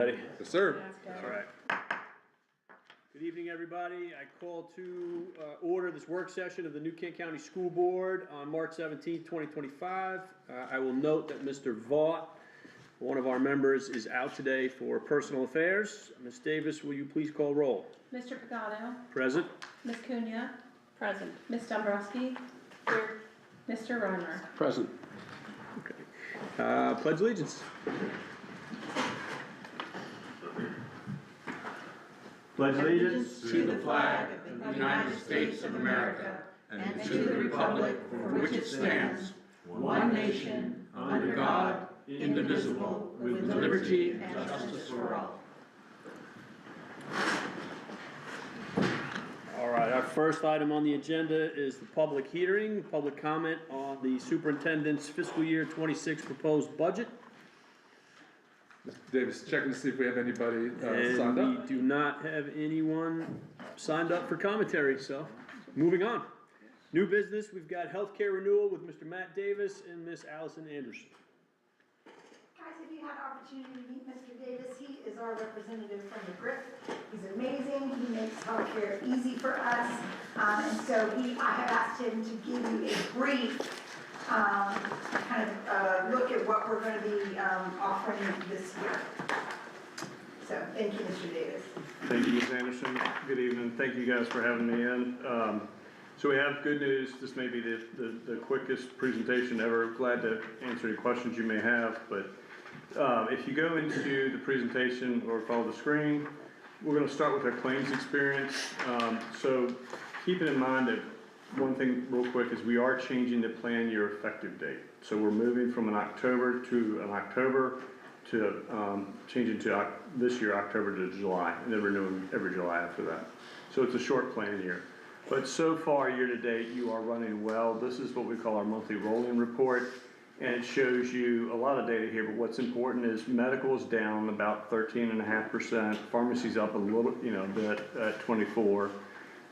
Ready? Yes, sir. All right. Good evening, everybody. I call to order this work session of the New Kent County School Board on March 17th, 2025. I will note that Mr. Vaught, one of our members, is out today for personal affairs. Ms. Davis, will you please call roll? Mr. Pagano. Present. Ms. Cunha. Present. Ms. Dombrowski. Here. Mr. Reimer. Present. Okay. Pledge allegiance. Pledge allegiance To the flag of the United States of America and to the republic for which it stands, one nation, under God, indivisible, with liberty and justice for all. All right, our first item on the agenda is the public hearing, public comment on the superintendent's fiscal year 26 proposed budget. Mr. Davis, checking to see if we have anybody signed And up. we do not have anyone signed up for commentary, so moving on. New business, we've got healthcare renewal with Mr. Matt Davis and Miss Allison Anderson. Guys, if you had the opportunity to meet Mr. Davis, he is our representative from the GRIP. He's amazing. He makes healthcare easy for us. And so I have asked him to give you a brief look at what we're going to be offering this year. So thank you, Mr. Davis. Thank you, Ms. Anderson. Good evening. Thank you guys for having me in. So we have good news. This may be the quickest presentation ever. Glad to answer any questions you may have. But if you go into the presentation or follow the screen, we're going to start with our claims experience. So keep it in mind that one thing real quick is we are changing the plan year effective date. So we're moving from an October to changing to this year, October to July, and then renewing every July after that. So it's a short plan year. But so far, year to date, you are running well. This is what we call our monthly rolling report, and it shows you a lot of data here, but what's important is medical is down about 13.5%, pharmacy's up a little, bit at 24%.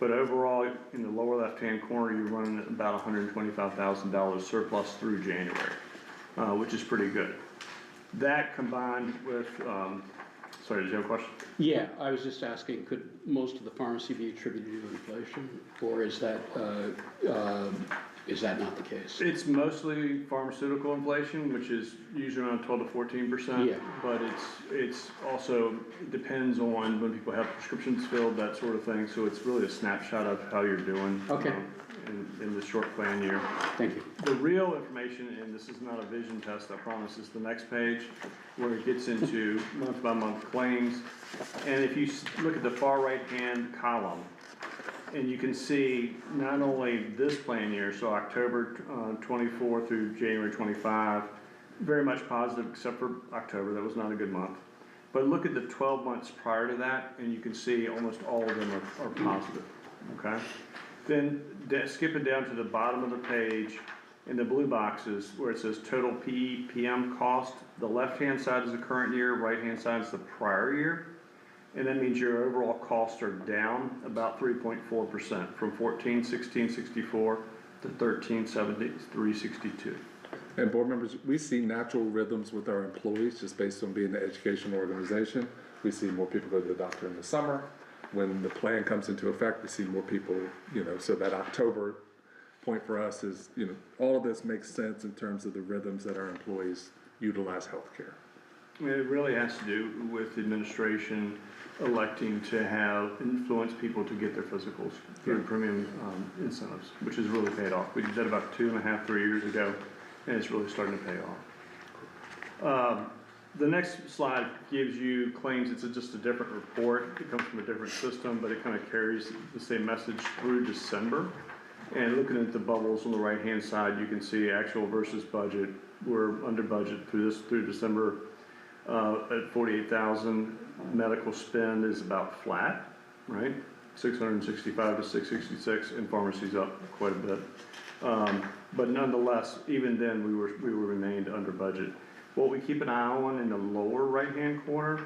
But overall, in the lower left-hand corner, you're running at about $125,000 surplus through January, which is pretty good. That combined with, sorry, did you have a question? Yeah, I was just asking, could most of the pharmacy be attributed to inflation, or is that not the case? It's mostly pharmaceutical inflation, which is usually around 12 to 14%. Yeah. But it's also, it depends on when people have prescriptions filled, that sort of thing. So it's really a snapshot of how you're doing. Okay. In the short plan year. Thank you. The real information, and this is not a vision test, I promise, is the next page where it gets into month by month claims. And if you look at the far right hand column, and you can see not only this plan year, so October 24 through January 25, very much positive except for October, that was not a good month. But look at the 12 months prior to that, and you can see almost all of them are positive, okay? Then skip it down to the bottom of the page in the blue boxes where it says total PEPM cost. The left-hand side is the current year, right-hand side is the prior year. And that means your overall costs are down about 3.4% from 14,1664 to 13,7362. And board members, we see natural rhythms with our employees just based on being an educational organization. We see more people go to the doctor in the summer. When the plan comes into effect, we see more people, so that October point for us is, all of this makes sense in terms of the rhythms that our employees utilize healthcare. I mean, it really has to do with the administration electing to have influence people to get their physicals through premium incentives, which has really paid off. We did that about 2.5, 3 years ago, and it's really starting to pay off. The next slide gives you claims. It's just a different report. It comes from a different system, but it kind of carries the same message through December. And looking at the bubbles on the right-hand side, you can see actual versus budget. We're under budget through December at 48,000. Medical spend is about flat, right? 665 to 666, and pharmacy's up quite a bit. But nonetheless, even then, we remained under budget. What we keep an eye on in the lower right-hand corner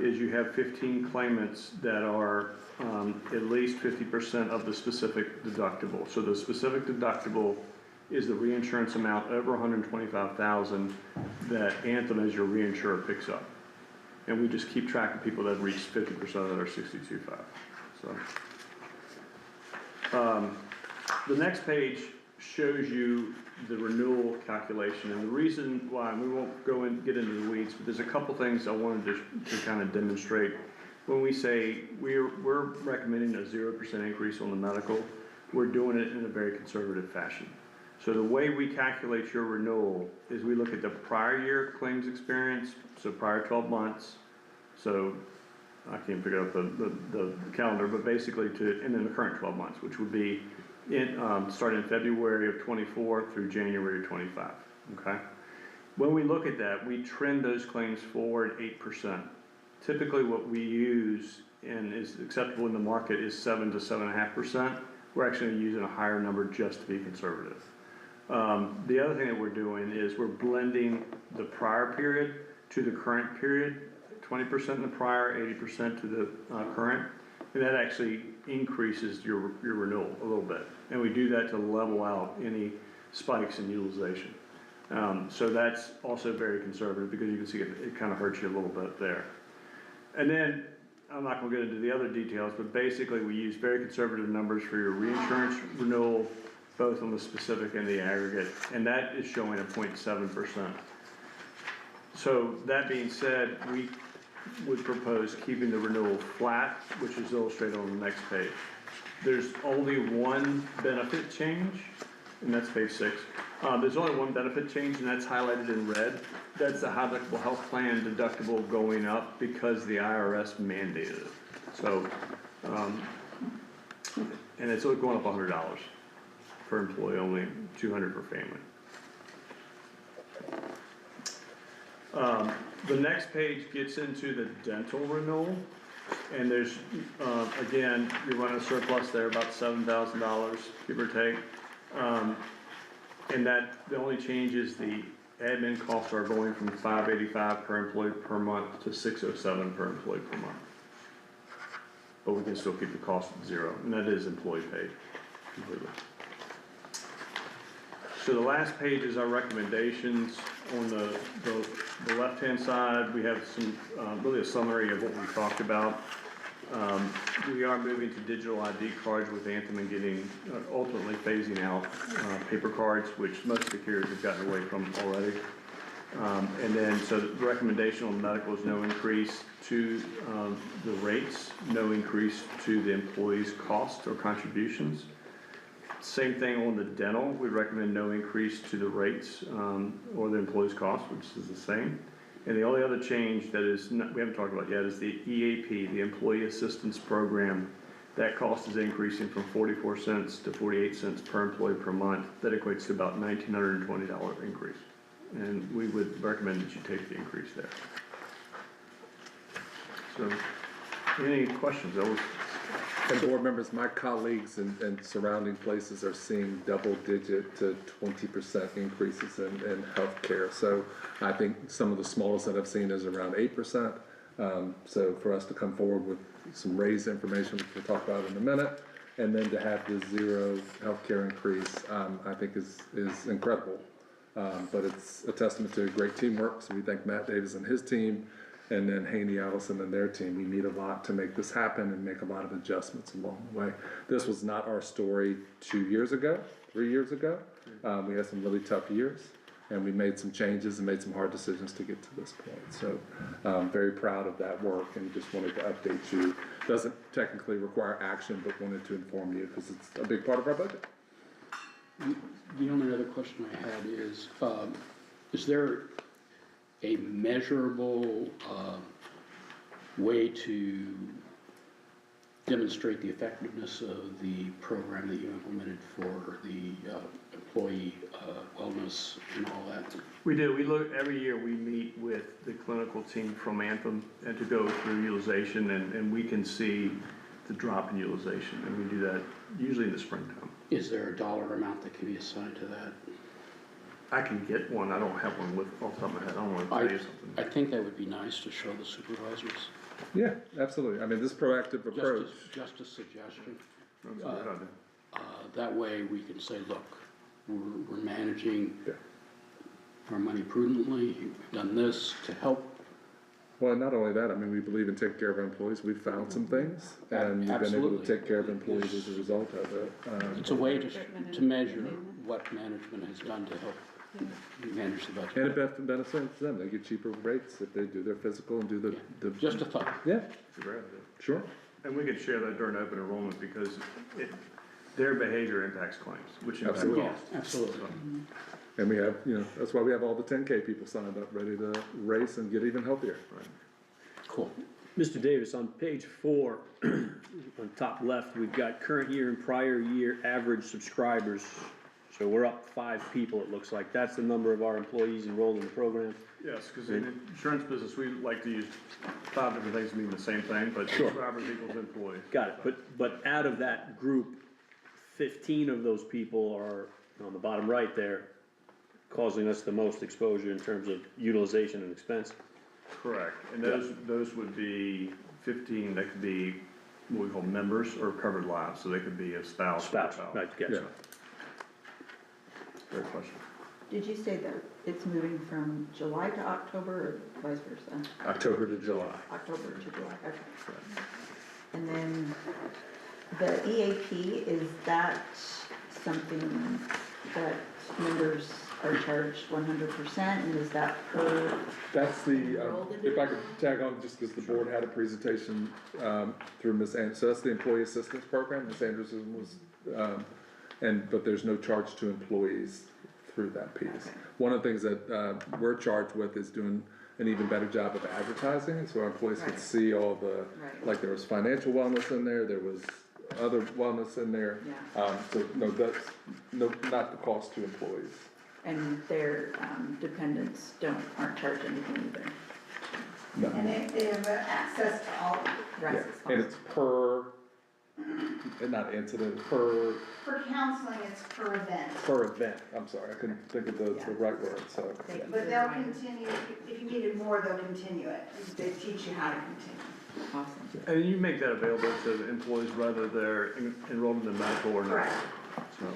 is you have 15 claimants that are at least 50% of the specific deductible. So the specific deductible is the reinsurance amount over $125,000 that Anthem as your reinsurer picks up. And we just keep track of people that reach 50% of their 62.5, so. The next page shows you the renewal calculation, and the reason why, and we won't go and get into the weeds, but there's a couple things I wanted to kind of demonstrate. When we say we're recommending a 0% increase on the medical, we're doing it in a very conservative fashion. So the way we calculate your renewal is we look at the prior year claims experience, so prior 12 months. So I can't figure out the calendar, but basically and then the current 12 months, which would be starting in February of 24 through January of 25, okay? When we look at that, we trend those claims forward 8%. Typically what we use and is acceptable in the market is 7 to 7.5%. We're actually using a higher number just to be conservative. The other thing that we're doing is we're blending the prior period to the current period, 20% in the prior, 80% to the current, and that actually increases your renewal a little bit. And we do that to level out any spikes in utilization. So that's also very conservative because you can see it kind of hurts you a little bit there. And then, I'm not gonna get into the other details, but basically we use very conservative numbers for your reinsurance renewal, both on the specific and the aggregate, and that is showing a 0.7%. So that being said, we would propose keeping the renewal flat, which is illustrated on the next page. There's only one benefit change, and that's page 6. There's only one benefit change, and that's highlighted in red. That's the high deductible health plan deductible going up because the IRS mandated it. So, and it's only going up $100 per employee, only $200 per family. The next page gets into the dental renewal, and there's, again, you're running a surplus there, about $7,000, give or take. And that, the only change is the admin costs are going from $585 per employee per month to $607 per employee per month. But we can still keep the cost at 0, and that is employee paid completely. So the last page is our recommendations. On the left-hand side, we have some, really a summary of what we talked about. We are moving to digital ID cards with Anthem and getting, ultimately phasing out paper cards, which most of the carriers have gotten away from already. And then, so the recommendation on medical is no increase to the rates, no increase to the employees' cost or contributions. Same thing on the dental, we recommend no increase to the rates or the employees' cost, which is the same. And the only other change that is not, we haven't talked about yet, is the EAP, the Employee Assistance Program. That cost is increasing from 44 cents to 48 cents per employee per month. That equates to about $1,920 increase. And we would recommend that you take the increase there. So, any questions? And board members, my colleagues in surrounding places are seeing double-digit to 20% increases in healthcare. So I think some of the smallest that I've seen is around 8%. So for us to come forward with some raised information, which we'll talk about in a minute, and then to have the 0 healthcare increase, I think is incredible. But it's a testament to great teamwork. So we thank Matt Davis and his team, and then Haney Allison and their team. We need a lot to make this happen and make a lot of adjustments along the way. This was not our story 2 years ago, 3 years ago. We had some really tough years, and we made some changes and made some hard decisions to get to this point. So very proud of that work, and just wanted to update you. Doesn't technically require action, but wanted to inform you because it's a big part of our budget. The only other question I had is there a measurable way to demonstrate the effectiveness of the program that you implemented for the employee wellness and all that? We do. We look, every year we meet with the clinical team from Anthem and to go through utilization, and we can see the drop in utilization, and we do that usually in the springtime. Is there a dollar amount that can be assigned to that? I can get one. I don't have one off the top of my head. I don't want to tell you something. I think that would be nice to show the supervisors. Yeah, absolutely. I mean, this proactive approach. Just a suggestion. That's a good idea. That way we can say, look, we're managing Yeah. our money prudently. We've done this to help Well, not only that, I mean, we believe in taking care of our employees. We've found some things, and we've been able to Absolutely. take care of employees as a result of it. It's a way to measure what management has done to help manage the budget. And it benefits them. They get cheaper rates if they do their physical and do the. Just a thought. Yeah, It's a great idea. sure. And we could share that during open enrollment because their behavior impacts claims, which impacts Absolutely. costs. Absolutely. And we have, that's why we have all the 10K people signed up, ready to race and get even healthier. Cool. Mr. Davis, on page 4, on top left, we've got current year and prior year average subscribers. So we're up 5 people, it looks like. That's the number of our employees enrolled in the program. Yes, because in the insurance business, we like to use 5 different things to mean the same thing, but subscribers equals employee. Got it, but out of that group, 15 of those people are, on the bottom right there, causing us the most exposure in terms of utilization and expense. Correct, and those would be 15, that could be what we call members or covered lives, so they could be a spouse. or a Spouse, child. right, Yeah. yes. Great question. Did you say that it's moving from July to October or vice versa? October to July. October to July, okay. And then the EAP, is that something that members are charged 100%, and is that per? That's the, Enrolled if I could tag on, just because the board had a presentation through Ms. Anderson, so that's the Employee Assistance Program, Ms. Anderson was, but there's no charge to employees through that piece. Okay. One of the things that we're charged with is doing an even better job of advertising, so our employees could Right. see all the, Right. like there was financial wellness in there was other wellness in there. Yeah. So no, that's, no, not the cost to employees. And their dependents aren't charged anything either? No. And they have access to all, Right. Yeah, and it's per, not incident, per for counseling, it's per event. I'm sorry, I couldn't think of the right word, so. Thank you. But they'll continue, if you needed more, they'll continue it. They teach you how to continue. Awesome. And you make that available to employees whether they're enrolled in the medical or not. Correct. So,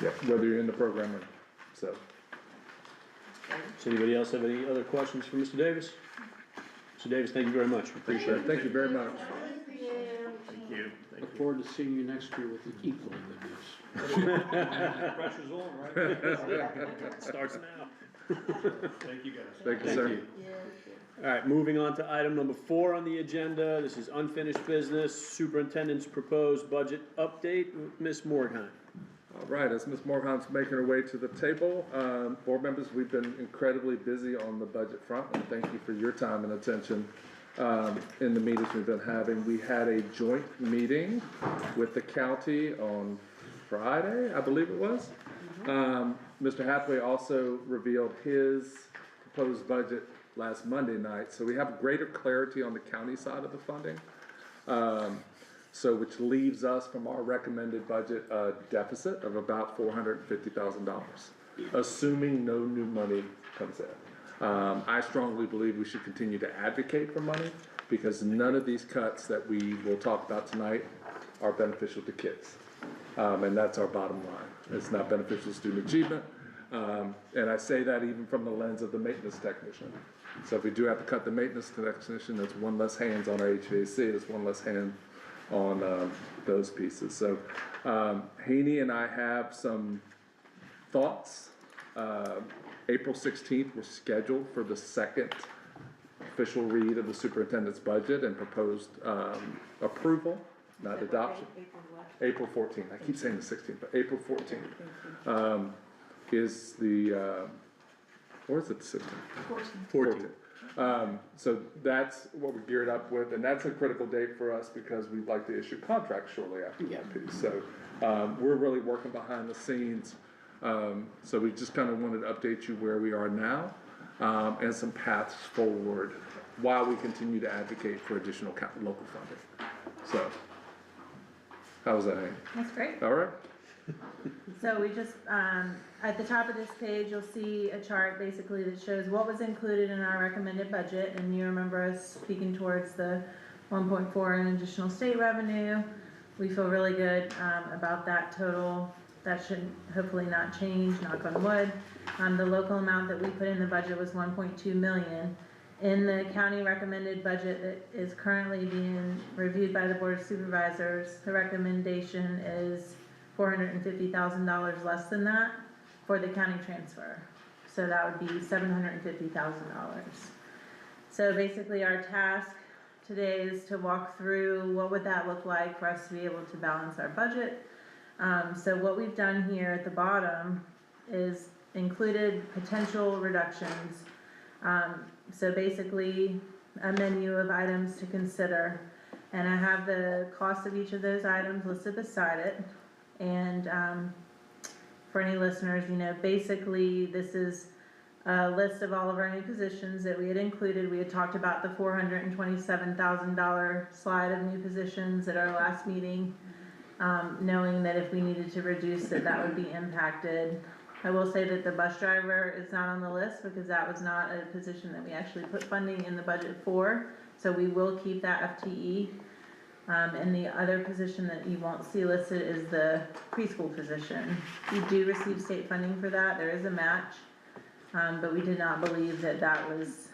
Yeah, whether you're in the program or not, so. Does anybody else have any other questions for Mr. Davis? Mr. Davis, thank you very much, appreciate it. Thank you very much. Thank you. thank you. Look forward to seeing you next year with equally good news. Pressure's on, right? Starts now. Thank you, guys. Thank you, sir. All right, moving on to item number 4 on the agenda. This is unfinished business, superintendent's proposed budget update with Ms. Morgheim. All right, as Ms. Morgan's making her way to the table, board members, we've been incredibly busy on the budget front, and thank you for your time and attention in the meetings we've been having. We had a joint meeting with the county on Friday, I believe it was. Mr. Hathaway also revealed his proposed budget last Monday night, so we have greater clarity on the county side of the funding. So which leaves us from our recommended budget a deficit of about $450,000, assuming no new money comes in. I strongly believe we should continue to advocate for money because none of these cuts that we will talk about tonight are beneficial to kids. And that's our bottom line. It's not beneficial to student achievement. And I say that even from the lens of the maintenance technician. So if we do have to cut the maintenance technician, that's one less hands on our HVAC, it's one less hand on those pieces. So Haney and I have some thoughts. April 16th, we're scheduled for the second official read of the superintendent's budget and proposed approval, not adoption. April 14th, I keep saying the 16th, but April 14th is the, or is it the 16th? 14th. So that's what we're geared up with, and that's a critical date for us because we'd like to issue contracts shortly after that piece. So we're really working behind the scenes. So we just kind of wanted to update you where we are now and some paths forward while we continue to advocate for additional local funding. So, how's that, Hank? That's great. All right? So we just, at the top of this page, you'll see a chart basically that shows what was included in our recommended budget. And you remember us speaking towards the 1.4 in additional state revenue. We feel really good about that total that should hopefully not change, knock on wood. The local amount that we put in the budget was 1.2 million. In the county recommended budget that is currently being reviewed by the Board of Supervisors, the recommendation is $450,000 less than that for the county transfer. So that would be $750,000. So basically our task today is to walk through what would that look like for us to be able to balance our budget. So what we've done here at the bottom is included potential reductions. So basically a menu of items to consider, and I have the cost of each of those items listed beside it. And for any listeners, you know, basically this is a list of all of our new positions that we had included. We had talked about the $427,000 slide of new positions at our last meeting, knowing that if we needed to reduce it, that would be impacted. I will say that the bus driver is not on the list because that was not a position that we actually put funding in the budget for. So we will keep that FTE. And the other position that you won't see listed is the preschool position. We do receive state funding for that. There is a match. But we did not believe that that was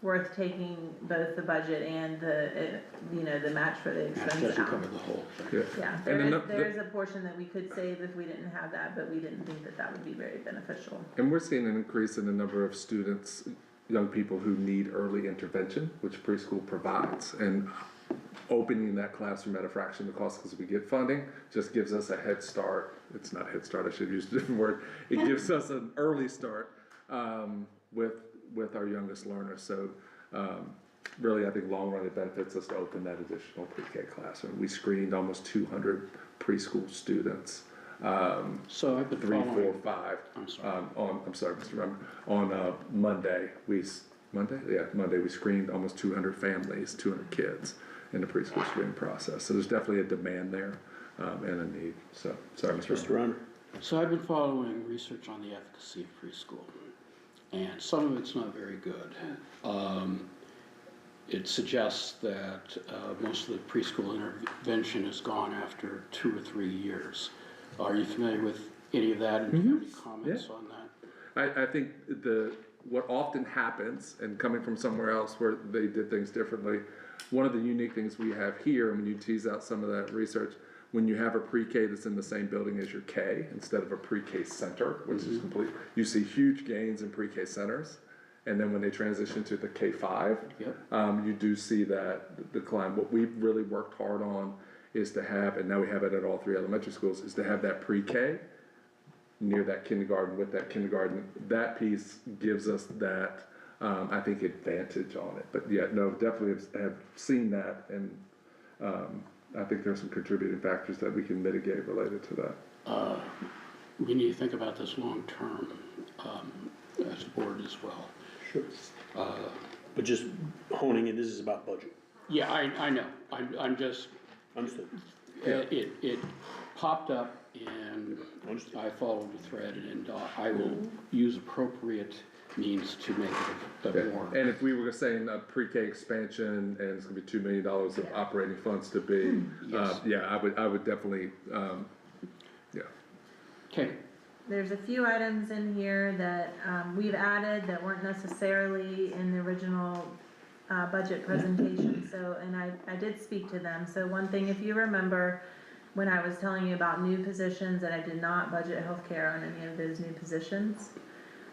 worth taking both the budget and the, you know, the match for the That expense doesn't out. cover the whole thing. Yeah, And there is a portion that we could save if we didn't have that, but we didn't think that that would be very beneficial. And we're seeing an increase in the number of students, young people who need early intervention, which preschool provides. And opening that classroom at a fraction of the cost because we get funding just gives us a head start. It's not a head start, I should use a different word. It gives us an early start with our youngest learners. So really, I think long run it benefits us to open that additional pre-K classroom. We screened almost 200 preschool students. So I've been 3, 4, following, 5. I'm sorry. I'm sorry, Mr. Member. On Monday, we screened almost 200 families, 200 kids in the preschool screening process. So there's definitely a demand there and a need. So, sorry, Mr. Mr. Runner. So I've been following research on the efficacy of preschool, and some of it's not very good. It suggests that most of the preschool intervention is gone after 2 or 3 years. Are you familiar with any of that, and do you have any comments on that? I think what often happens, and coming from somewhere else where they did things differently, one of the unique things we have here, when you tease out some of that research, when you have a pre-K that's in the same building as your K, instead of a pre-K center, which is complete, you see huge gains in pre-K centers. And then when they transition to the K-5, you do see that decline. What we've really worked hard on is to have, and now we have it at all 3 elementary schools, is to have that pre-K near that kindergarten with that kindergarten. That piece gives us that, I think, advantage on it. But yeah, no, definitely have seen that, and I think there's some contributing factors that we can mitigate related to that. We need to think about this long-term as a board as well. Sure. But just honing in, this is about budget. Yeah, I know. I'm just, Understood. it popped up and I followed the thread, and I will use appropriate means to make it a bit more. And if we were saying a pre-K expansion and it's gonna be $2 million of operating funds to be, Yes. I would definitely, Okay, There's a few items in here that we've added that weren't necessarily in the original budget presentation, so, and I did speak to them. So one thing, if you remember, when I was telling you about new positions, that I did not budget healthcare on any of those new positions.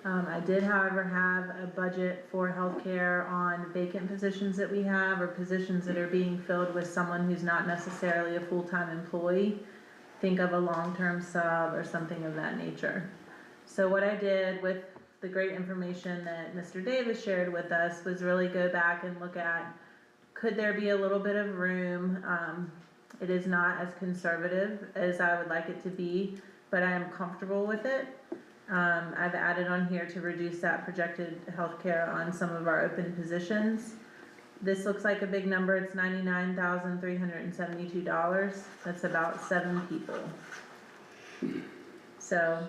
I did, however, have a budget for healthcare on vacant positions that we have, or positions that are being filled with someone who's not necessarily a full-time employee. Think of a long-term sub or something of that nature. So what I did with the great information that Mr. Davis shared with us was really go back and look at, could there be a little bit of room? It is not as conservative as I would like it to be, but I am comfortable with it. I've added on here to reduce that projected healthcare on some of our open positions. This looks like a big number. It's $99,372. That's about 7 people. So,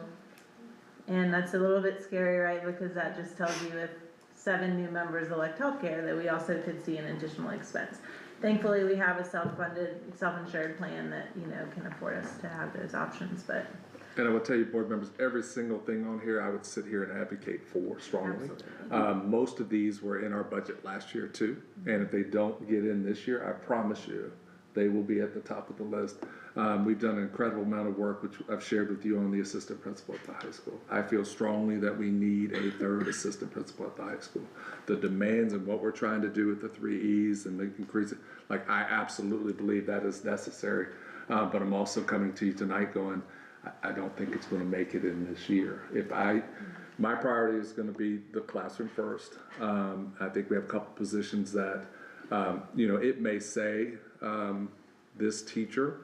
and that's a little bit scary, right? Because that just tells you if 7 new members elect healthcare, that we also could see an additional expense. Thankfully, we have a self-funded, self-insured plan that, you know, can afford us to have those options, but And I will tell you, board members, every single thing on here, I would sit here and advocate for strongly. Most of these were in our budget last year too, and if they don't get in this year, I promise you, they will be at the top of the list. We've done an incredible amount of work, which I've shared with you on the assistant principal at the high school. I feel strongly that we need a third assistant principal at the high school. The demands and what we're trying to do with the 3 E's and the increase, like, I absolutely believe that is necessary. But I'm also coming to you tonight going, I don't think it's gonna make it in this year. My priority is gonna be the classroom first. I think we have a couple positions that, it may say, this teacher,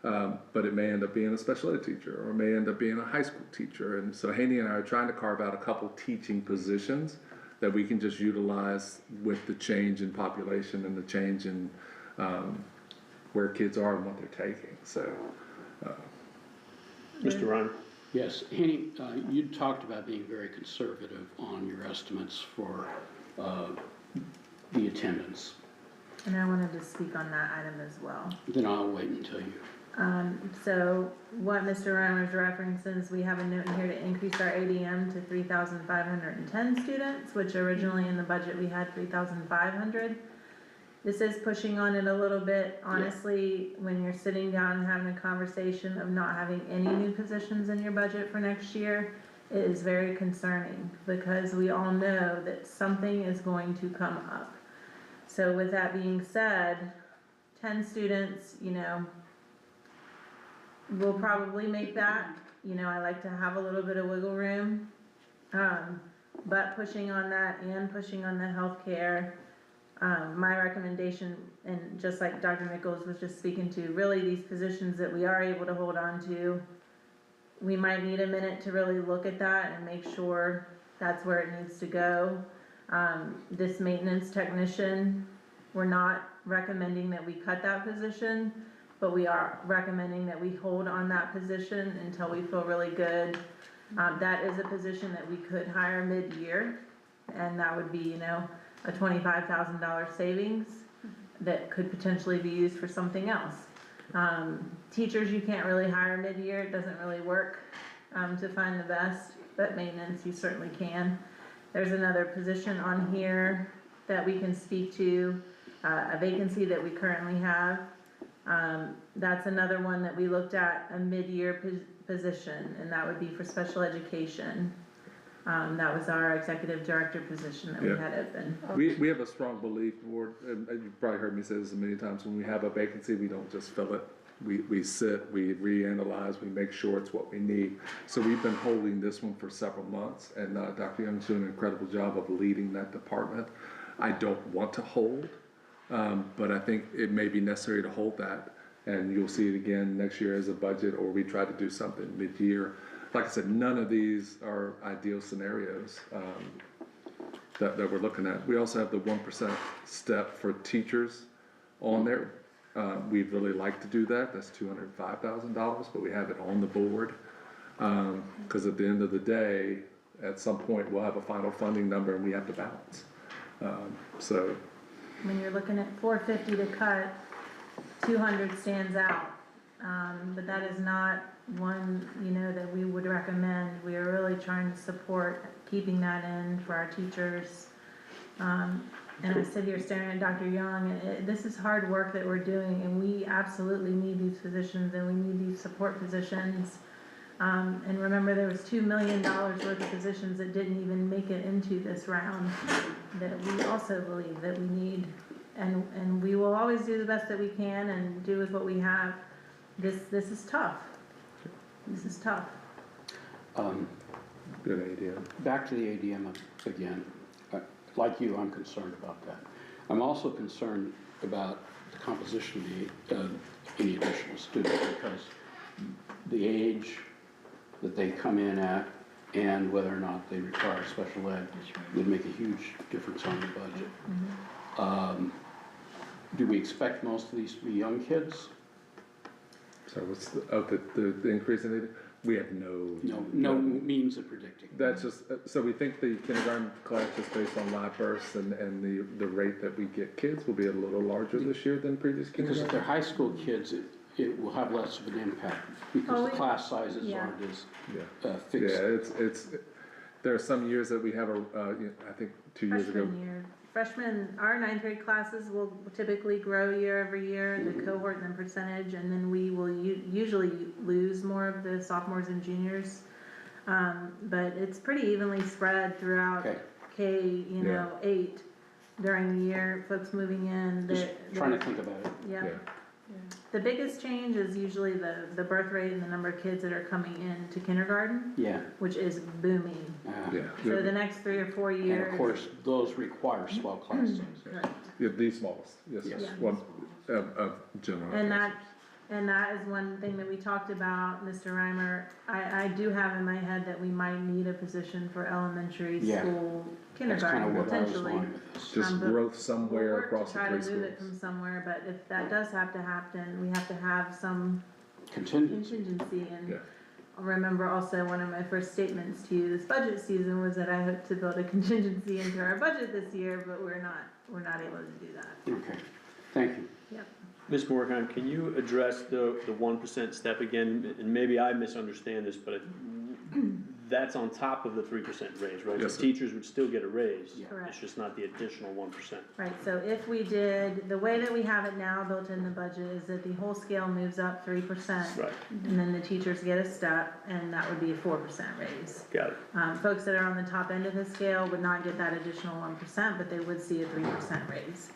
but it may end up being a special ed teacher, or it may end up being a high school teacher. And so Haney and I are trying to carve out a couple teaching positions that we can just utilize with the change in population and the change in, where kids are and what they're taking, so. Mr. Reiner? Yes, Haney, you talked about being very conservative on your estimates for the attendance. And I wanted to speak on that item as well. Then I'll wait until you. So what Mr. Reimer's references, we have a note in here to increase our ADM to 3,510 students, which originally in the budget we had 3,500. This is pushing on it a little bit. Honestly, when you're sitting down and having a conversation of not having any new positions in your budget for next year, it is very concerning, because we all know that something is going to come up. So with that being said, 10 students, we'll probably make that. I like to have a little bit of wiggle room. But pushing on that and pushing on the healthcare, my recommendation, and just like Dr. Nichols was just speaking to, really these positions that we are able to hold on to, we might need a minute to really look at that and make sure that's where it needs to go. This maintenance technician, we're not recommending that we cut that position, but we are recommending that we hold on that position until we feel really good. That is a position that we could hire mid-year, and that would be, a $25,000 savings that could potentially be used for something else. Teachers, you can't really hire mid-year, it doesn't really work to find the best, but maintenance, you certainly can. There's another position on here that we can speak to, a vacancy that we currently have. That's another one that we looked at, a mid-year position, and that would be for special education. That was our executive director position that we had open. We have a strong belief, board, and you've probably heard me say this many times, when we have a vacancy, we don't just fill it. We sit, we reanalyze, we make sure it's what we need. So we've been holding this one for several months, and Dr. Young's doing an incredible job of leading that department. I don't want to hold, but I think it may be necessary to hold that, and you'll see it again next year as a budget, or we try to do something mid-year. Like I said, none of these are ideal scenarios that we're looking at. We also have the 1% step for teachers on there. We'd really like to do that. That's $205,000, but we have it on the board. Because at the end of the day, at some point, we'll have a final funding number and we have to balance. So. When you're looking at 450 to cut, 200 stands out. But that is not one, that we would recommend. We are really trying to support keeping that in for our teachers. And I sit here staring at Dr. Young, and this is hard work that we're doing, and we absolutely need these positions, and we need these support positions. And remember, there was $2 million worth of positions that didn't even make it into this round that we also believe that we need. And we will always do the best that we can and do with what we have. This is tough. This is tough. Good ADM. Back to the ADM again. Like you, I'm concerned about that. I'm also concerned about the composition of any additional student, because the age that they come in at and whether or not they require special ed would make a huge difference on the budget. Do we expect most of these to be young kids? So what's the increase in it? We have No means of predicting. That's just, so we think the kindergarten class, just based on live births and the rate that we get kids, will be a little larger this year than previous Because if kindergarten. they're high school kids, it will have less of an impact Oh, because the we- class sizes yeah. aren't as Yeah. Yeah, fixed. there are some years that we have I think 2 years ago. Our ninth grade classes will typically grow year over year, the cohort and the percentage, and then we will usually lose more of the sophomores and juniors. But it's pretty evenly spread throughout Okay. K, 8 during the year, folks moving in. Just trying to think about it. Yeah. Yeah. The biggest change is usually the birth rate and the number of kids that are coming into kindergarten, Yeah. which is booming. Yeah. So the next 3 or 4 And years. of course, those require small class sizes. Right. Yeah, the smallest, yes, Yes. yes, one, of general. And that is one thing that we talked about, Mr. Reimer. I do have in my head that we might need a position for elementary Yeah. school That's kind kindergarten of what I was potentially. going with this. Just but growth somewhere We'll work across to the try three to move it from schools. somewhere, but if that does have to happen, we have to have some Contingency. contingency. And Yeah. I'll remember also one of my first statements to you this budget season was that I hope to build a contingency into our budget this year, but we're not able to do that. Okay, thank you. Yep. Ms. Morgan, can you address the 1% step again? And maybe I misunderstand this, but that's on top of the 3% raise, right? Yes, So sir. teachers would still get a raise. Yeah. Correct. It's just not the additional 1%. Right, so if we did, the way that we have it now built in the budget is that the whole scale moves up 3%. Right, And then the teachers get a step, and that would be a 4% raise. got it. Folks that are on the top end of the scale would not get that additional 1%, but they would see a 3% raise.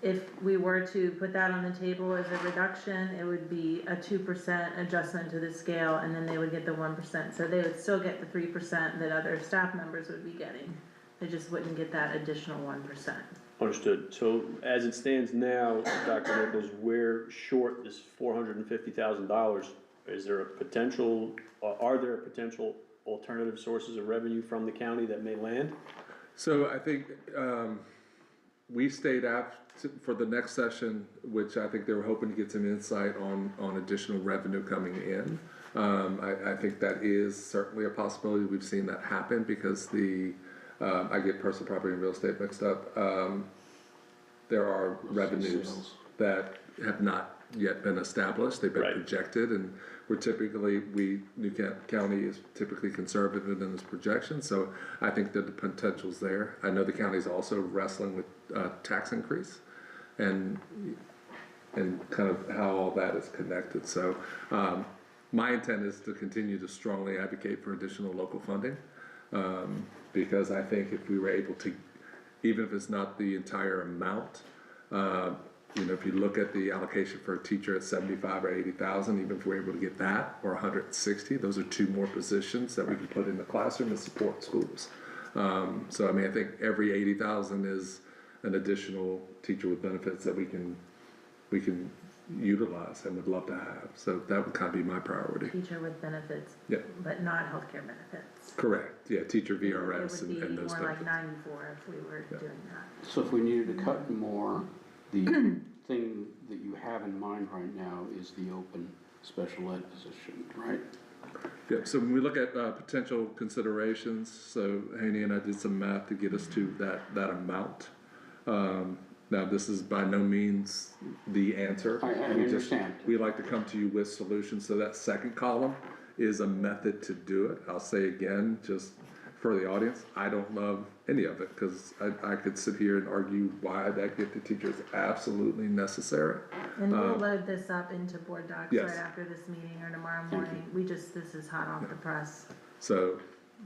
If we were to put that on the table as a reduction, it would be a 2% adjustment to the scale, and then they would get the 1%. So they would still get the 3% that other staff members would be getting. They just wouldn't get that additional 1%. Understood. So as it stands now, Dr. Nichols, we're short this $450,000. Is there a potential, are there potential alternative sources of revenue from the county that may land? So I think, we stayed for the next session, which I think they were hoping to get some insight on additional revenue coming in. I think that is certainly a possibility. We've seen that happen because I get personal property and real estate mixed up. There are revenues Sales. that have not yet been established. They've been Right. projected, and Newcastle County is typically conservative in its projections, so I think that the potential's there. I know the county's also wrestling with tax increase and kind of how all that is connected. So my intent is to continue to strongly advocate for additional local funding, because I think if we were able to, even if it's not the entire amount, if you look at the allocation for a teacher at 75 or 80,000, even if we're able to get that, or 160, those are 2 more positions that we can put in the classroom and support schools. So I mean, I think every 80,000 is an additional teacher with benefits that we can utilize and would love to have. So that would kind of be my priority. Teacher with benefits, Yeah, but not healthcare benefits. correct. Yeah, teacher VRS It would and be those more like benefits. 94 if we were Yeah. doing that. So if we needed to cut more, the thing that you have in mind right now is the open special ed position, right? Yeah, so when we look at potential considerations, so Haney and I did some math to get us to that amount. Now, this is by no means the answer. I We just- understand. We like to come to you with solutions, so that second column is a method to do it. I'll say again, just for the audience, I don't love any of it, because I could sit here and argue why that gifted teacher is absolutely necessary. And we'll load this up into board docs Yes. right after this meeting or tomorrow Thank morning. This is hot off the press. So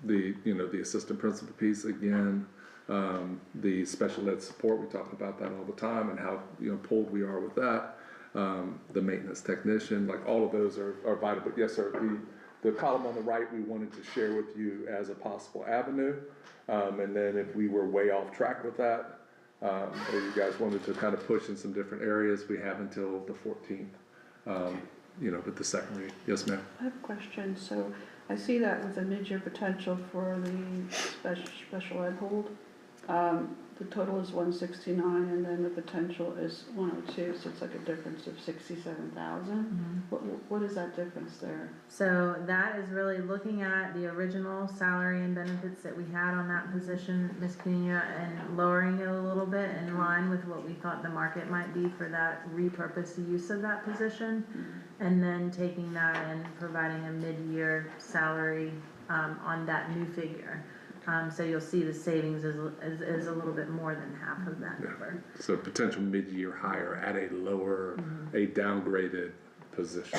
the assistant principal piece again, the special ed support, we talk about that all the time and how, pulled we are with that. The maintenance technician, like all of those are vital, but yes, sir, the column on the right, we wanted to share with you as a possible avenue. And then if we were way off track with that, or you guys wanted to kind of push in some different areas, we have until the 14th. But the second read, yes, ma'am? I have a question. So I see that with the mid-year potential for the special ed hold. The total is 169 and then the potential is 102, so it's like a difference of 67,000. What is that difference there? So that is really looking at the original salary and benefits that we had on that position, Ms. Pena, and lowering it a little bit in line with what we thought the market might be for that repurposed use of that position. And then taking that and providing a mid-year salary, on that new figure. So you'll see the savings is a little bit more than half of that number. So potential mid-year hire at a lower, a downgraded position.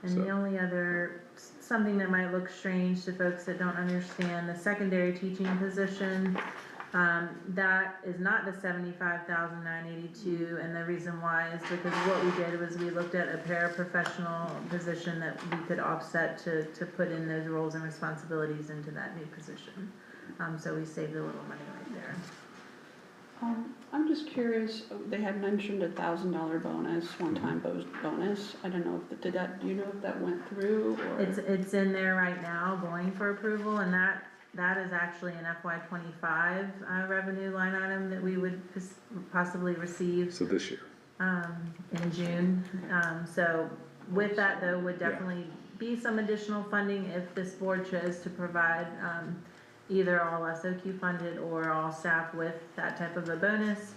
And So- the only other, something that might look strange to folks that don't understand, the secondary teaching position, that is not the 75,982, and the reason why is because what we did was we looked at a paraprofessional position that we could offset to put in those roles and responsibilities into that new position. So we saved a little money right there. I'm just curious, they had mentioned $1,000 bonus, one-time bonus. I don't know if, do you know if that went through or? It's in there right now, going for approval, and that is actually an FY '25 revenue line item that we would possibly receive So this year. in June. So with that though, would definitely be some additional funding if this board chose to provide either all SOQ funded or all staff with that type of a bonus.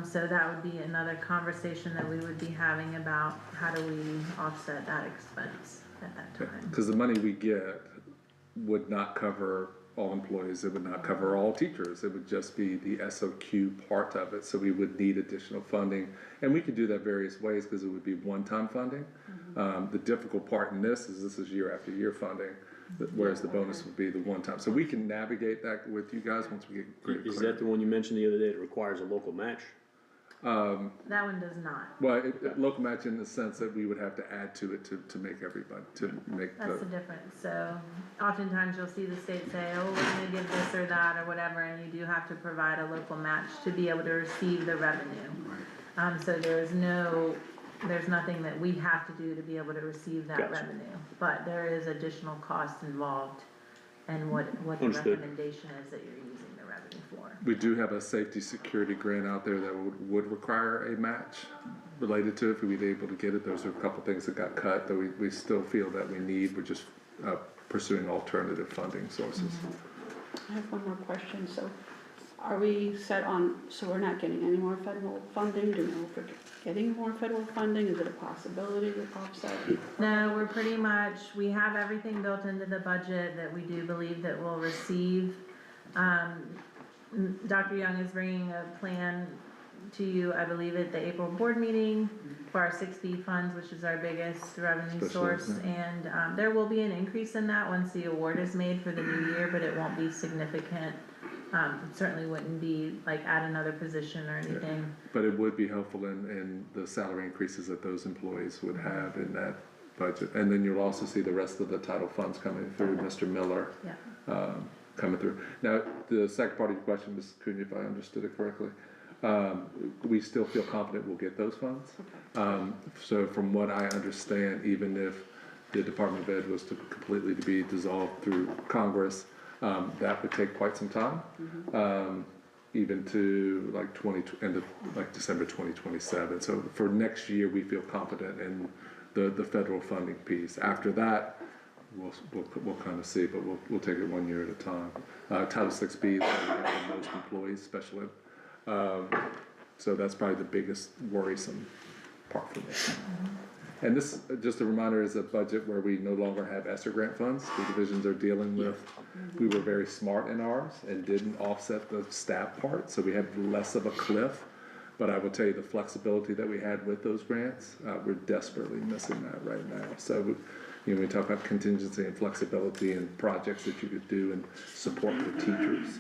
So that would be another conversation that we would be having about how do we offset that expense at that time. Because the money we get would not cover all employees, it would not cover all teachers, it would just be the SOQ part of it, so we would need additional funding. And we could do that various ways, because it would be one-time funding. The difficult part in this is year after year funding, whereas the bonus would be the one-time. So we can navigate that with you guys once we get great Is clarity. that the one you mentioned the other day that requires a local match? That one does not. Well, local match in the sense that we would have to add to it to make everybody, to make That's the the, difference, so oftentimes you'll see the state say, oh, we're gonna give this or that or whatever, and you do have to provide a local match to be able to receive the revenue. So there's nothing that we have to do to be able to receive that Gotcha. revenue, but there is additional cost involved and what the Understood. recommendation is that you're using the revenue for. we do have a safety security grant out there that would require a match related to it, if we'd be able to get it. Those are a couple things that got cut that we still feel that we need, we're just pursuing alternative funding sources. I have one more question. So are we set on, so we're not getting any more federal funding? Do we know if we're getting more federal funding? Is it a possibility to offset? No, we're pretty much, we have everything built into the budget that we do believe that we'll receive. Dr. Young is bringing a plan to you, I believe, at the April board meeting for our 6B funds, which is our biggest revenue Special, source. And there will be an increase in that once the award is made for the new year, but it won't be significant. It certainly wouldn't be like add another position or anything. But it would be helpful in the salary increases that those employees would have in that budget. And then you'll also see the rest of the title funds coming through, Mr. Miller. Yeah. Coming through. Now, the second part of your question, Ms. Cunha, if I understood it correctly, we still feel confident we'll get those funds. So from what I understand, even if the Department of Ed was to completely be dissolved through Congress, that would take quite some time. Even to like end of like December 2027. So for next year, we feel confident in the federal funding piece. After that, we'll kind of see, but we'll take it 1 year at a time. Title VI-B is where we have the most employees, special ed. So that's probably the biggest worrisome part for me. And this, just a reminder, is a budget where we no longer have ESSER grant funds. The divisions are dealing with, we were very smart in ours and didn't offset the staff part, so we have less of a cliff. But I will tell you, the flexibility that we had with those grants, we're desperately missing that right now. So, when we talk about contingency and flexibility and projects that you could do and support for teachers.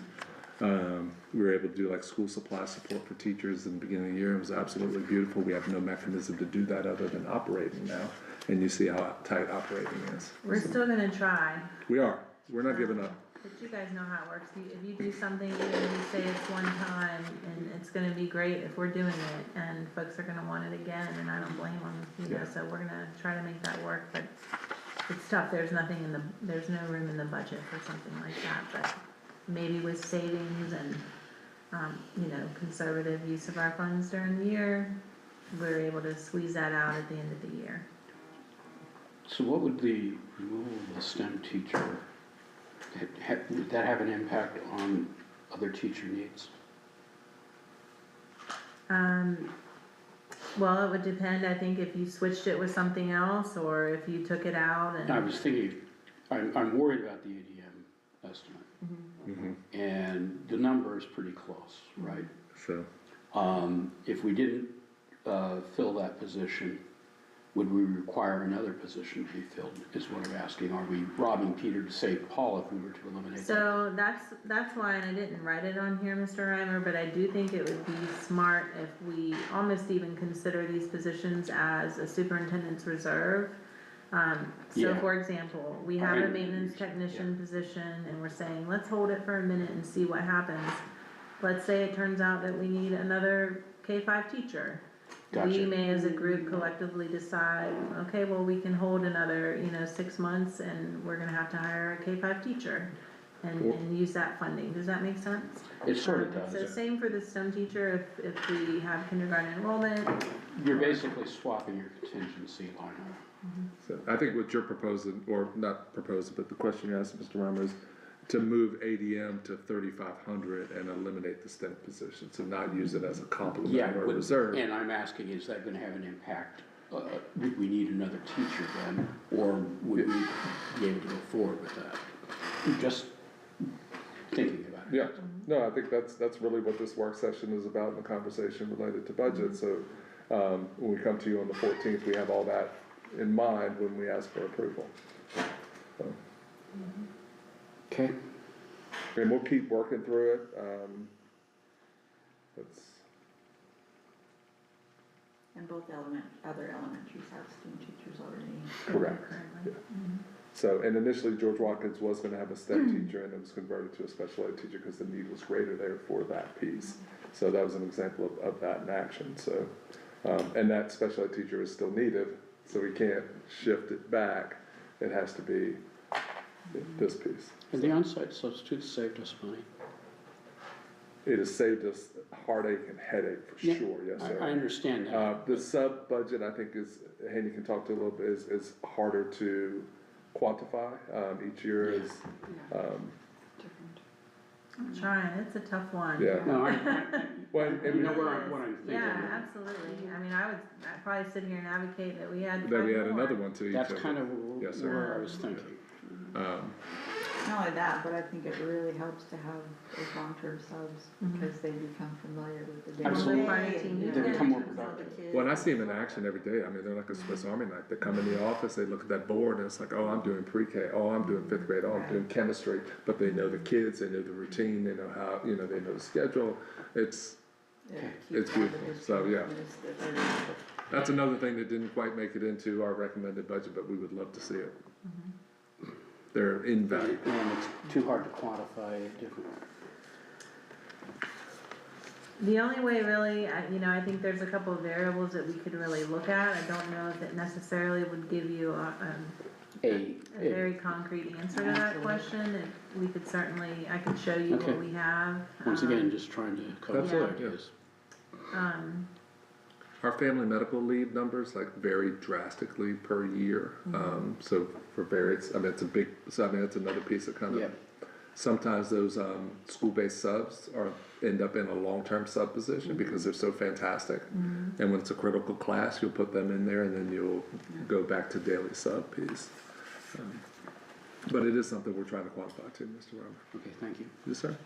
We were able to do like school supply support for teachers in the beginning of the year. It was absolutely beautiful. We have no mechanism to do that other than operating now. And you see how tight operating is. We're still gonna try. We are. We're not giving up. But you guys know how it works. If you do something, even if you say it's one time, and it's gonna be great if we're doing it, and folks are gonna want it again, and I don't blame them, you know, so we're gonna try to make that work, but it's tough. There's no room in the budget for something like that, but maybe with savings and, conservative use of our funds during the year, we're able to squeeze that out at the end of the year. So what would the removal of the STEM teacher, would that have an impact on other teacher needs? Well, it would depend, I think, if you switched it with something else, or if you took it out I and, was thinking, I'm worried about the ADM estimate. And the number is pretty close, right? So, If we didn't, fill that position, would we require another position to be filled, is what I'm asking. Are we robbing Peter to save Paul if we were to eliminate that? so that's why, and I didn't write it on here, Mr. Reimer, but I do think it would be smart if we almost even consider these positions as a superintendent's reserve. So Yeah. for example, we have a maintenance technician position, and we're saying, let's hold it for a minute and see what happens. Let's say it turns out that we need another K-5 teacher. We Gotcha. may, as a group, collectively decide, okay, well, we can hold another, 6 months, and we're gonna have to hire a K-5 teacher and use that funding. Does that make sense? It sort of So does. same for the STEM teacher, if we have kindergarten enrollment. You're basically swapping your contingency line item. so I think what you're proposing, or not proposing, but the question you asked, Mr. Reimer, is to move ADM to 3,500 and eliminate the STEM position, so not use it as a complement Yeah, or but- reserve. and I'm asking, is that gonna have an impact? Would we need another teacher then, or would we be able to go forward with that? Just thinking about it. Yeah, no, I think that's really what this work session is about, in the conversation related to budget, so, when we come to you on the 14th, we have all that in mind when we ask for approval. So, Okay, and we'll keep working through it, it's, And both other elementaries have STEM teachers already. correct. Currently. So, and initially George Watkins was gonna have a STEM teacher, and it was converted to a special ed teacher because the need was greater there for that piece. So that was an example of that in action, so, and that special ed teacher is still needed, so we can't shift it back. It has to be this piece. and the on-site substitutes saved us money. It has saved us heartache and headache for Yeah, sure, yes, sir. I understand that. The sub-budget, I think is, Haney can talk to a little bit, is harder to quantify, each year is, Different. I'm trying, it's a tough one. yeah. No, Well, you and know what I'm thinking. Yeah, absolutely. I mean, I'd probably sit here and advocate that we had then we five had more. another one to each That's of kind them. of Yes, sir. where I was thinking. Not only that, but I think it really helps to have those long-term subs, because they become familiar with the day. Absolutely. They become more productive. Well, and I see them in action every day. I mean, they're like a Swiss Army knife. They come in the office, they look at that board, and it's like, oh, I'm doing pre-K, oh, I'm doing fifth grade, oh, I'm doing chemistry. But they know the kids, they know the routine, they know how, they know the schedule. It's beautiful. So, yeah. That's another thing that didn't quite make it into our recommended budget, but we would love to see it. They're invaluable. And it's too hard to quantify it differently. The only way really, I think there's a couple of variables that we could really look at. I don't know if it necessarily would give you a very concrete answer to that question. We could certainly, I could show you Okay. what we have. Once again, just trying to cover the Absolutely, yeah. ideas. Our family medical leave numbers vary drastically per year. So for various, it's a big, so it's another piece of kind of, Yep. sometimes those, school-based subs end up in a long-term sub position because they're so fantastic. And when it's a critical class, you'll put them in there and then you'll go back to daily sub piece. But it is something we're trying to quantify too, Mr. Romer. Okay, thank you. Yes, sir?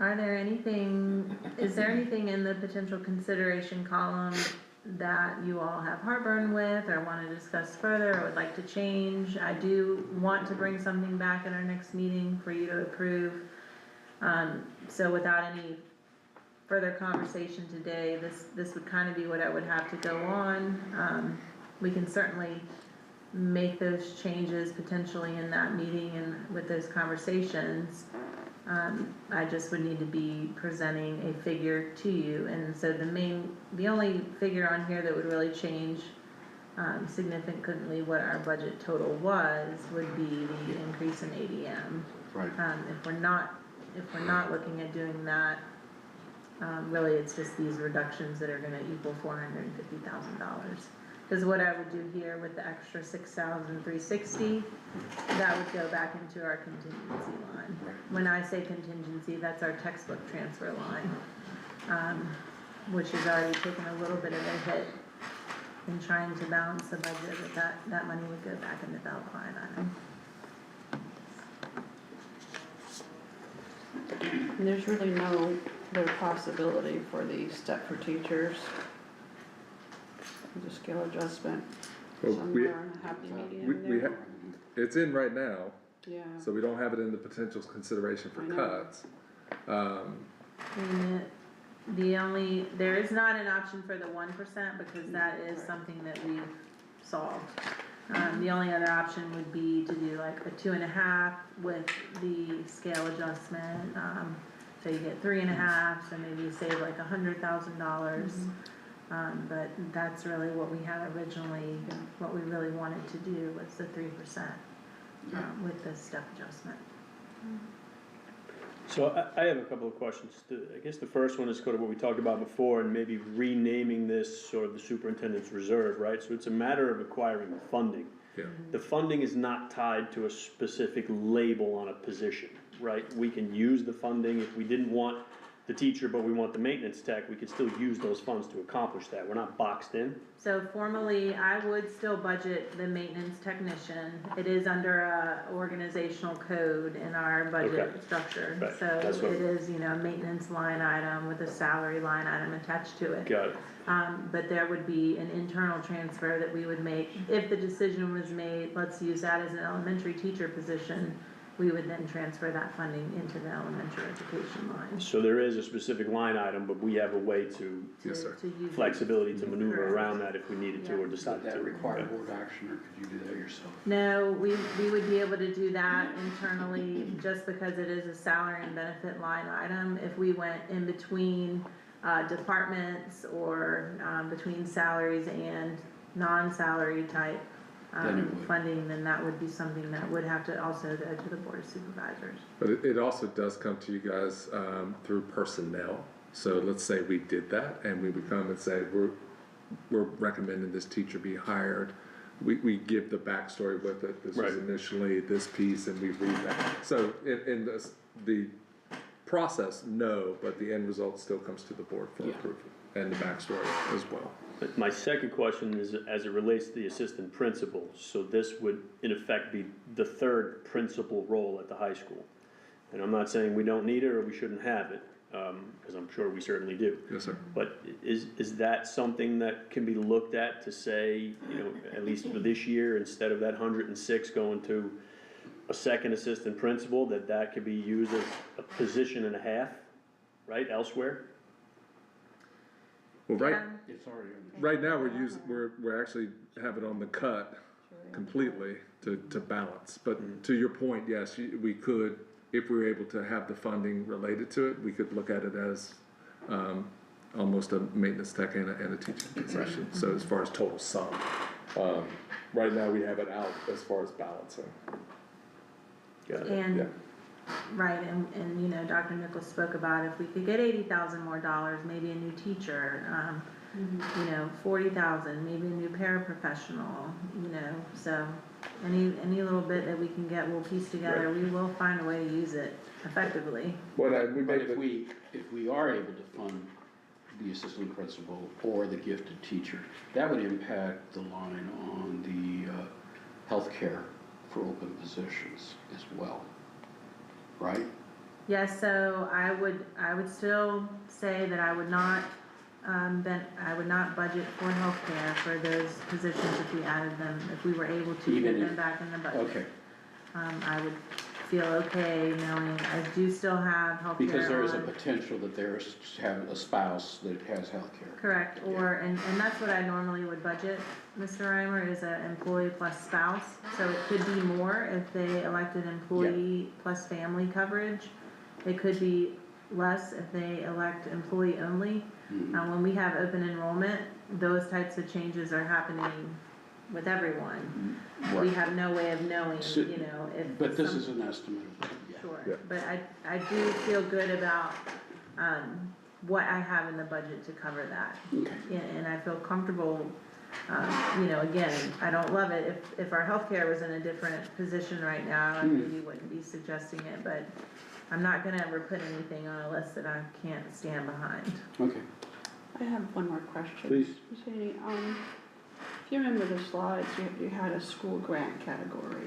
Is there anything in the potential consideration column that you all have heartburn with or wanna discuss further or would like to change? I do want to bring something back at our next meeting for you to approve. So without any further conversation today, this would kind of be what I would have to go on. We can certainly make those changes potentially in that meeting and with those conversations. I just would need to be presenting a figure to you, and so the only figure on here that would really change significantly what our budget total was would be the increase in ADM. Right. If we're not looking at doing that, really it's just these reductions that are gonna equal $450,000. Cause what I would do here with the extra $6,360, that would go back into our contingency line. When I say contingency, that's our textbook transfer line. which has already taken a little bit of a hit in trying to balance the budget, but that money would go back into that line item. And there's really no other possibility for the step for teachers. The scale adjustment, Well, somewhere in a happy medium we there. it's in right now, Yeah, so we don't have it in the potential consideration for I know. cuts. There is not an option for the 1% because that is something that we've solved. The only other option would be to do like a 2.5 with the scale adjustment. So you get 3.5, so maybe you save like $100,000. But that's really what we had originally, what we really wanted to do was the 3% with the step adjustment. So I have a couple of questions. I guess the first one is kind of what we talked about before, and maybe renaming this sort of the superintendent's reserve, right? So it's a matter of acquiring the funding. Yeah. The funding is not tied to a specific label on a position, right? We can use the funding if we didn't want the teacher, but we want the maintenance tech, we could still use those funds to accomplish that. We're not boxed in. So formally, I would still budget the maintenance technician. It is under a organizational code in our budget Okay. structure. Right. So That's what- it is, a maintenance line item with a salary line item attached to it. Got it. But there would be an internal transfer that we would make. If the decision was made, let's use that as an elementary teacher position, we would then transfer that funding into the elementary education line. So there is a specific line item, but we have a way to, Yes, sir. To use it. flexibility to maneuver Correct. around that if we needed to or Does decided to. that require Okay. board action, or could you do that yourself? No, we would be able to do that internally, just because it is a salary and benefit line item. If we went in between, departments or, between salaries and non-salary type, Then it would. funding, then that would be something that would have to also go to the board of supervisors. But it also does come to you guys, through personnel. So let's say we did that and we would come and say, we're recommending this teacher be hired. We give the backstory with it. This was Right. initially this piece and we read that. So in the process, no, but the end result still comes to the board for Yeah. approval and the backstory as well. But my second question is, as it relates to the assistant principal, so this would in effect be the third principal role at the high school. And I'm not saying we don't need it or we shouldn't have it, because I'm sure we certainly do. Yes, sir. But is that something that can be looked at to say, at least for this year, instead of that 106 going to a second assistant principal, that could be used as a position and a half, right, elsewhere? Well, right, It's already on right now we're actually have it on the cut completely to balance. But to your point, yes, we could, if we were able to have the funding related to it, we could look at it as, almost a maintenance tech and a teaching position. So as far as total sum, right now we have it out as far as balancing. Got it. And, Yeah. right, and Dr. Nichols spoke about if we could get $80,000 more dollars, maybe a new teacher, 40,000, maybe a new paraprofessional, so any little bit that we can get, we'll piece together, we will find a way to use it effectively. Well, we But made if we are able to fund the assistant principal or the gifted teacher, that would impact the line on the healthcare for open positions as well, right? Yes, so I would still say that I would not, budget for healthcare for those positions if we added them, if we were able to Even get them if- back in the budget. Okay, I would feel okay knowing I do still have healthcare because there is a on. potential that there's have a spouse that has healthcare. Correct, and that's what I normally would budget, Mr. Reimer, is an employee plus spouse. So it could be more if they elected employee plus family coverage. It could be less if they elect employee only. When we have open enrollment, those types of changes are happening with everyone. We Right. have no way of knowing, So- if. But this some- is an estimate of that, yeah. Sure, Yeah. but I do feel good about, what I have in the budget to cover that. Okay. And I feel comfortable, again, I don't love it, if our healthcare was in a different position right now, I maybe wouldn't be suggesting it, but I'm not gonna ever put anything on a list that I can't stand behind. Okay. I have one more question. Please. Ms. Haney. If you remember the slides, you had a school grant category,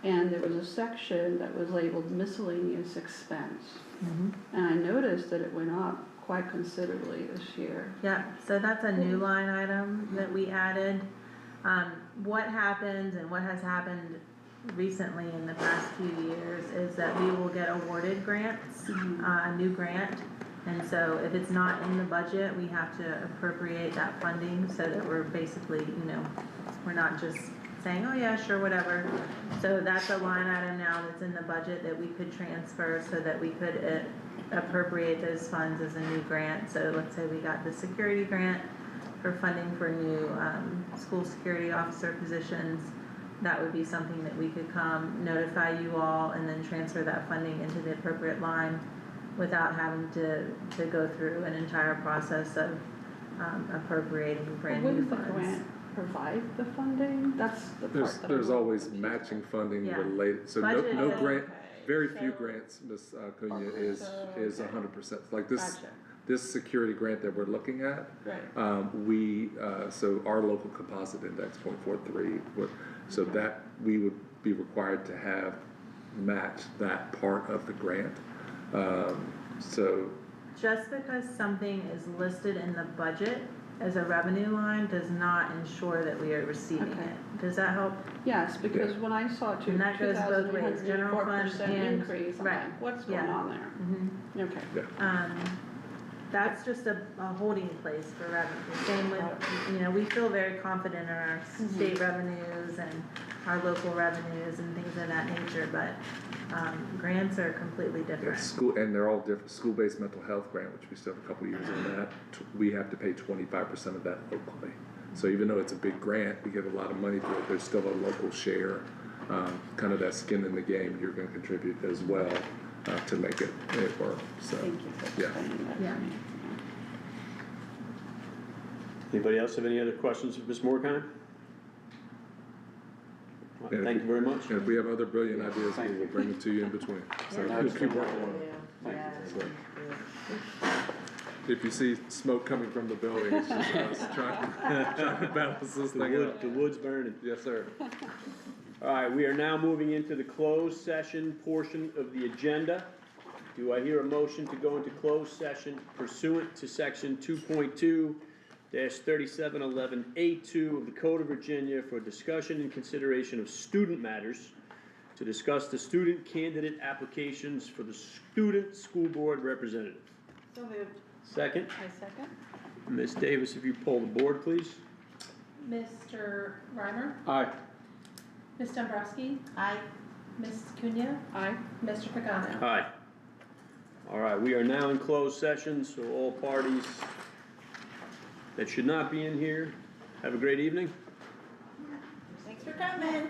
and there was a section that was labeled miscellaneous expense. And I noticed that it went up quite considerably this year. Yeah, so that's a new line item that we added. What happens and what has happened recently in the past few years is that we will get awarded grants, a new grant. And so if it's not in the budget, we have to appropriate that funding so that we're basically, we're not just saying, oh yeah, sure, whatever. So that's a line item now that's in the budget that we could transfer so that we could appropriate those funds as a new grant. So let's say we got the security grant for funding for new school security officer positions. That would be something that we could come notify you all and then transfer that funding into the appropriate line without having to go through an entire process of appropriating brand new Wouldn't the funds. grant provide the funding? That's the part that There's I'm always confused matching about. funding Yeah. related, so Budget no is- grant, Okay. very few So- grants, Ms. Cunha, is Okay. 100%. Like this, Gotcha. this security grant that we're looking at, Right. so our local composite index, 0.43, so that we would be required to have match that part of the grant. So, Just because something is listed in the budget as a revenue line does not ensure that we are receiving Okay. it. Does that help? Yes, because when I saw And that goes both ways, general fund 2,804% and- increase, I'm right, like, what's going yeah. on there? Okay. That's just a holding place for revenue. Same with, we feel very confident in our state revenues and our local revenues and things of that nature, but, grants are completely yeah, different. school, and they're all different, school-based mental health grant, which we still have a couple years on that, we have to pay 25% of that locally. So even though it's a big grant, we get a lot of money for it, there's still a local share, kind of that skin in the game, you're gonna contribute as well, to make it work, so. Thank you for Yeah. explaining that Yeah. to me. Anybody else have any other questions of Ms. Morgan? Yeah. Thank you very much. And if we have other brilliant ideas, we will bring them to you in between, so Yeah. we'll keep working on it. So, if you see smoke coming from the building, it's just us trying to balance this thing out. The wood's burning. Yes, sir. All right, we are now moving into the closed session portion of the agenda. Do I hear a motion to go into closed session pursuant to section 2.2-3711A2 of the Code of Virginia for discussion and consideration of student matters, to discuss the student candidate applications for the student school board representative? So moved. Second, I second. Ms. Davis, if you poll the board, please. Mr. Reimer? Aye. Ms. Dombrowski? Aye. Ms. Cunha? Aye. Mr. Pagano? Aye. All right, we are now in closed session, so all parties that should not be in here, have a great evening. Thanks for coming.